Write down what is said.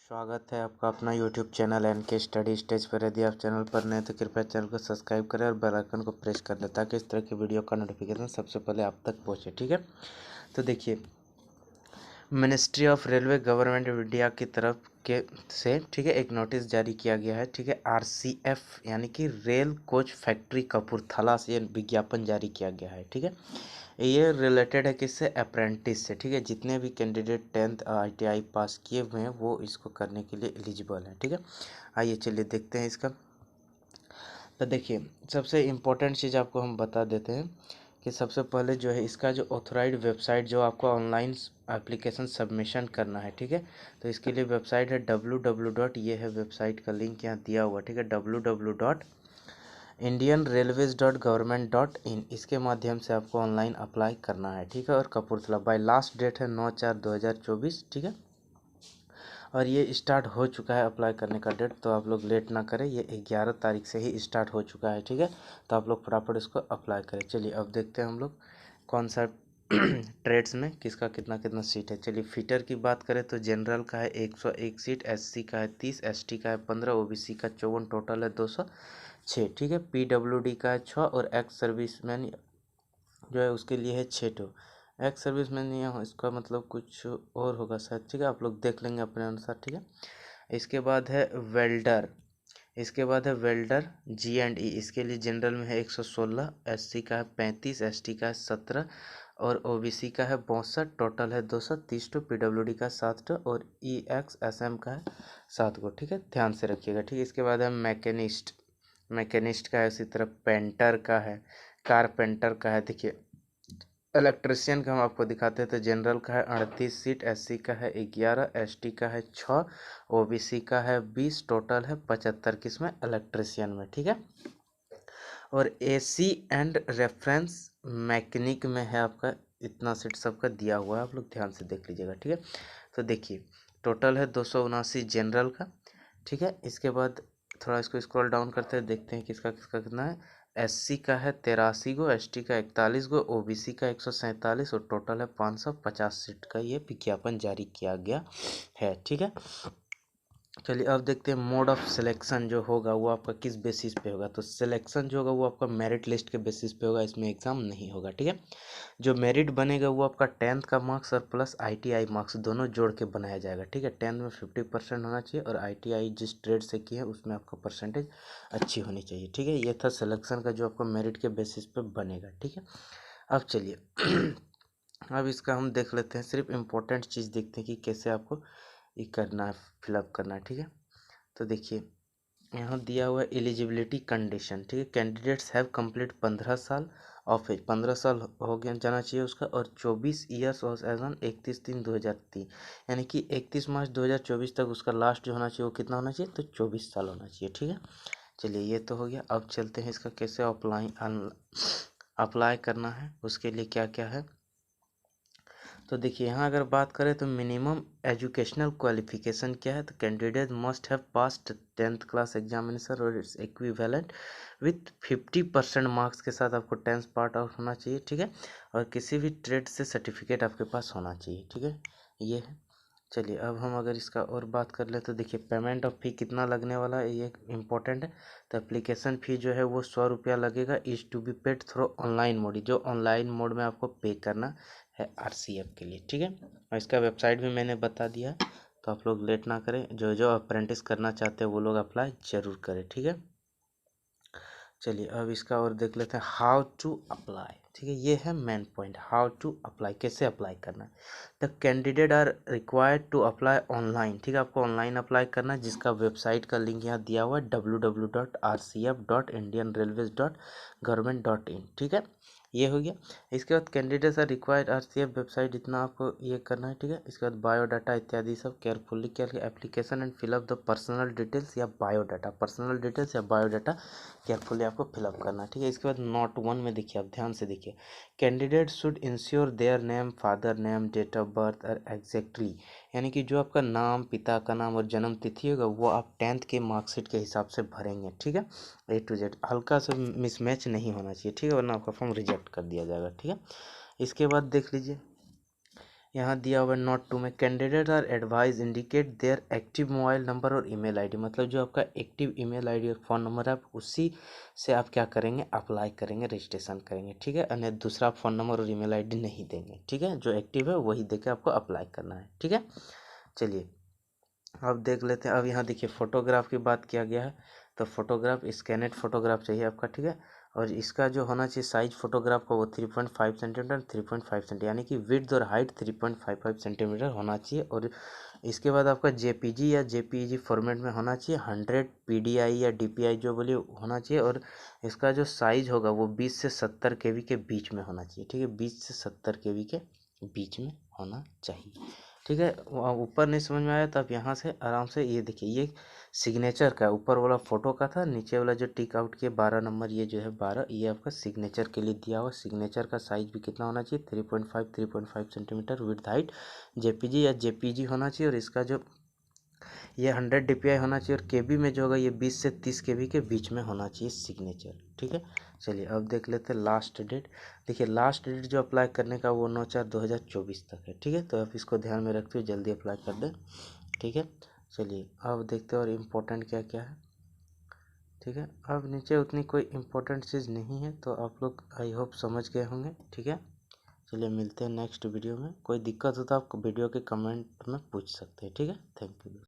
स्वागत है आपका अपना YouTube channel NK study stage पर। यदि आप चैनल पर नए तो कृपया चैनल को सब्सक्राइब करें और बेल आइकन को प्रेस कर दें ताकि इस तरह की वीडियो का नोटिफिकेशन सबसे पहले आप तक पहुंचे। ठीक है, तो देखिए, ministry of railway government of India की तरफ के से ठीक है एक नोटिस जारी किया गया है। ठीक है, RCF यानी कि रेल कोच फैक्ट्री कपूरथला से ये विज्ञापन जारी किया गया है। ठीक है, ये रिलेटेड है किससे? अप्रेंटिस से। ठीक है, जितने भी कैंडिडेट 10th ITI पास किए हुए हैं वो इसको करने के लिए एलिजिबल हैं। ठीक है, आइए चलिए देखते हैं इसका। तो देखिए, सबसे इम्पोर्टेंट चीज़ आपको हम बता देते हैं कि सबसे पहले जो है इसका जो ऑथोराइज्ड वेबसाइट जो आपको ऑनलाइन एप्लीकेशन सबमिशन करना है। ठीक है, तो इसके लिए वेबसाइट है www. ये है वेबसाइट का लिंक यहाँ दिया हुआ। ठीक है, www.indianrailways.government.in इसके माध्यम से आपको ऑनलाइन अप्लाई करना है। ठीक है, और कपूरथला बाय लास्ट डेट है 9/4/2024। ठीक है, और ये स्टार्ट हो चुका है अप्लाई करने का डेट, तो आप लोग लेट ना करें, ये 11 तारीख से ही स्टार्ट हो चुका है। ठीक है, तो आप लोग फटाफट इसको अप्लाई करें। चलिए अब देखते हैं हम लोग कौन सा ट्रेड्स में किसका कितना कितना सीट है। चलिए, फिटर की बात करें तो जनरल का है 101 सीट, SC का है 30, ST का है 15, OBC का 54, टोटल है 206। ठीक है, PWD का है 6 और एक्स सर्विसमैन जो है उसके लिए है 6 एक्स सर्विसमैन। यहाँ इसका मतलब कुछ और होगा शायद। ठीक है, आप लोग देख लेंगे अपने अनुसार। ठीक है, इसके बाद है वेल्डर। G&E, इसके लिए जनरल में है 116, SC का है 35, ST का है 17 और OBC का है 62, टोटल है 230 टू, PWD का 7 और EXSM का है 7 को। ठीक है, ध्यान से रखिएगा। ठीक है, इसके बाद है मैकेनिस्ट का है, उसी तरह पेंटर का है, कारपेंटर का है। देखिए, इलेक्ट्रिशियन का हम आपको दिखाते हैं तो जनरल का है 38 सीट, SC का है 11, ST का है 6, OBC का है 20, टोटल है 75 किसमें? इलेक्ट्रिशियन में। ठीक है, और AC एंड रेफरेंस मैकेनिक में है आपका इतना सीट सबका दिया हुआ है, आप लोग ध्यान से देख लीजिएगा। ठीक है, तो देखिए टोटल है 279 जनरल का। ठीक है, इसके बाद थोड़ा इसको स्क्रॉल डाउन करते हैं, देखते हैं किसका किसका कितना है। SC का है 83 गो, ST का 41 गो, OBC का 147 और टोटल है 550 सीट का ये विज्ञापन जारी किया गया है। ठीक है, चलिए अब देखते हैं मोड ऑफ सिलेक्शन जो होगा वो आपका किस बेसिस पे होगा। तो सिलेक्शन जो होगा वो आपका मेरिट लिस्ट के बेसिस पे होगा, इसमें एग्ज़ाम नहीं होगा। ठीक है, जो मेरिट बनेगा वो आपका 10th का मार्क्स और प्लस ITI मार्क्स दोनों जोड़ के बनाया जाएगा। ठीक है, 10th में 50% होना चाहिए और ITI जिस ट्रेड से की है उसमें आपका परसेंटेज अच्छी होनी चाहिए। ठीक है, ये था सिलेक्शन का जो आपको मेरिट के बेसिस पे बनेगा। ठीक है, अब चलिए अब इसका हम देख लेते हैं, सिर्फ इम्पोर्टेंट चीज़ देखते हैं कि कैसे आपको ये करना है, फिलअप करना है। ठीक है, तो देखिए यहाँ दिया हुआ है एलिजिबिलिटी कंडीशन। ठीक है, कैंडिडेट्स हैव कंप्लीट 15 साल ऑफ एज, 15 साल हो गया जाना चाहिए उसका, और 24 ईयर्स और एज ऑन 31/3/2003, यानी कि 31 मार्च 2024 तक उसका लास्ट जो होना चाहिए वो कितना होना चाहिए? तो 24 साल होना चाहिए। ठीक है, चलिए ये तो हो गया। अब चलते हैं इसका कैसे अप्लाई करना है, उसके लिए क्या क्या है। तो देखिए यहाँ अगर बात करें तो मिनिमम एजुकेशनल क्वालिफिकेशन क्या है, तो candidate must have passed 10th class examination और इट्स इक्विवेलेंट विथ 50% मार्क्स के साथ आपको 10th पार्ट आउट होना चाहिए। ठीक है, और किसी भी ट्रेड से सर्टिफिकेट आपके पास होना चाहिए। ठीक है, ये है। चलिए अब हम अगर इसका और बात कर ले तो देखिए पेमेंट ऑफ फ़ी कितना लगने वाला है, ये इम्पोर्टेंट है। तो एप्लीकेशन फ़ी जो है वो 100 रुपया लगेगा, is to be paid through online mode, जो ऑनलाइन मोड में आपको पे करना है RCF के लिए। ठीक है, और इसका वेबसाइट भी मैंने बता दिया है, तो आप लोग लेट ना करें, जो जो अप्रेंटिस करना चाहते हैं वो लोग अप्लाई ज़रूर करें। ठीक है, चलिए अब इसका और देख लेते हैं हाउ टू अप्लाई। ठीक है, ये है main point, how to apply, कैसे अप्लाई करना है। The candidate are required to apply online. ठीक है, आपको ऑनलाइन अप्लाई करना है, जिसका वेबसाइट का लिंक यहाँ दिया हुआ है www.rcf.indianrailways.government.in। ठीक है, ये हो गया। इसके बाद candidates are required RCF website, इतना आपको ये करना है। ठीक है, इसके बाद बायोडाटा इत्यादि सब केयरफुली क्या application and fill up the personal details या बायोडाटा, पर्सनल डिटेल्स या बायोडाटा केयरफुली आपको फिलअप करना है। ठीक है, इसके बाद नोट 1 में देखिए, आप ध्यान से देखिए, candidate should ensure their name, father name, date of birth और एग्जैक्टली, यानी कि जो आपका नाम, पिता का नाम और जन्म तिथि होगा वो आप 10th के मार्कशीट के हिसाब से भरेंगे। ठीक है, A to Z, हल्का सा मिसमैच नहीं होना चाहिए। ठीक है, वरना आपका फॉर्म रिजेक्ट कर दिया जाएगा। ठीक है, इसके बाद देख लीजिए यहाँ दिया हुआ नोट टू में candidate are advise indicate their active mobile number और ईमेल आईडी, मतलब जो आपका एक्टिव ईमेल आईडी और फ़ोन नंबर है आप उसी से आप क्या करेंगे, अप्लाई करेंगे, रजिस्ट्रेशन करेंगे, ठीक है। अन्य दूसरा फ़ोन नंबर और ईमेल आईडी नहीं देंगे, ठीक है। जो एक्टिव है वही देके आपको अप्लाई करना है, ठीक है। चलिए अब देख लेते हैं। अब यहाँ देखिए फ़ोटोग्राफ की बात किया गया है, तो फोटोग्राफ स्कैनेड फोटोग्राफ चाहिए आपका, ठीक है। और इसका जो होना चाहिए साइज फोटोग्राफ का वो 3.5 सेंटीमीटर 3.5 सेंटीमीटर, यानी कि विड्थ और हाइट 3.55 सेंटीमीटर होना चाहिए। और इसके बाद आपका जेपीजी या जेपीईजी फॉर्मेट में होना चाहिए। 100 पीडीआई या डीपीआई जो बोलिए होना चाहिए। और इसका जो साइज़ होगा वो 20 से 70 केबी के बीच में होना चाहिए, ठीक है। 20 से 70 केबी के बीच में होना चाहिए, ठीक है। ऊपर नहीं समझ में आया तो आप यहाँ से आराम से ये देखिए, ये सिग्नेचर का ऊपर वाला फोटो का था, नीचे वाला जो टिक आउट किया 12 नंबर, ये जो है 12, ये आपका सिग्नेचर के लिए दिया हुआ। सिग्नेचर का साइज भी कितना होना चाहिए, 3.5 सेंटीमीटर विड्थ हाइट, जेपीजी या जेपीजी होना चाहिए। और इसका जो ये 100 डीपीआई होना चाहिए। और केबी में जो होगा ये 20 से 30 केबी के बीच में होना चाहिए सिग्नेचर, ठीक है। चलिए अब देख लेते हैं लास्ट डेट। देखिए लास्ट डेट जो अप्लाई करने का वो 9/4/2024 तक है, ठीक है। तो आप इसको ध्यान में रखते हुए जल्दी अप्लाई कर दें, ठीक है। चलिए अब देखते हैं और इम्पोर्टेंट क्या क्या है, ठीक है। अब नीचे उतनी कोई इम्पोर्टेंट चीज़ नहीं है, तो आप लोग आई होप समझ गए होंगे, ठीक है। चलिए मिलते हैं नेक्स्ट वीडियो में। कोई दिक्कत हो तो आप वीडियो के कमेंट में पूछ सकते हैं, ठीक है। Thank you.